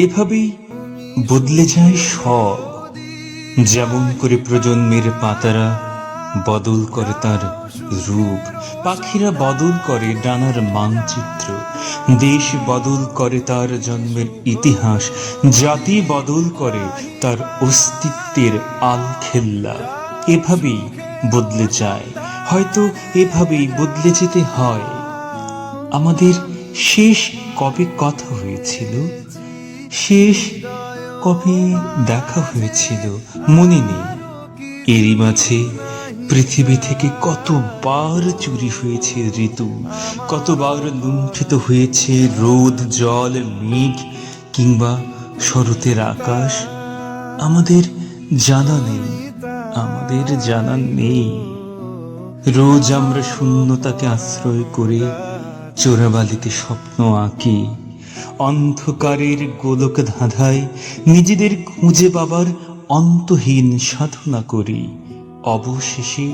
এভাবেই বদলে যায় সব। যেমন করে প্রজন্মের পাতারা বদল করে তার রূপ, পাখিরা বদল করে ডানার মানচিত্র, দেশ বদল করে তার জন্মের ইতিহাস, জাতি বদল করে তার অস্তিত্বের আলখেল্লা। এভাবেই বদলে যায়, হয়তো এভাবেই বদলে যেতে হয়। আমাদের শেষ কবে কথা হয়েছিল, শেষ কবে দেখা হয়েছিল মনে নেই। এরই মাঝে পৃথিবী থেকে কতবার চুরি হয়েছে ঋতু, কতবার লুণ্ঠিত হয়েছে রোদ, জল, মেঘ কিংবা শরতের আকাশ। আমাদের জানা নেই, আমাদের জানা নেই। রোজ আমরা শূন্যতাকে আশ্রয় করে চোরাবালিতে স্বপ্ন আঁকি, অন্ধকারের গোলক ধাঁধায় নিজেদের খুঁজে পাবার অন্তহীন সাধনা করি। অবশেষে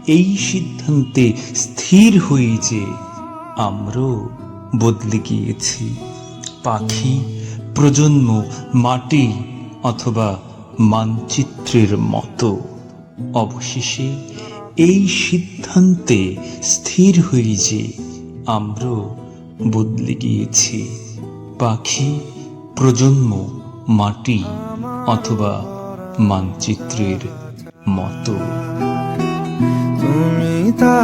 এই সিদ্ধান্তে স্থির হই যে আমরাও বদলে গিয়েছি, পাখি, প্রজন্ম, মাটি অথবা মানচিত্রের মতো। অবশেষে এই সিদ্ধান্তে স্থির হই যে আমরাও বদলে গিয়েছি, পাখি, প্রজন্ম, মাটি অথবা মানচিত্রের মতো। তুমি তা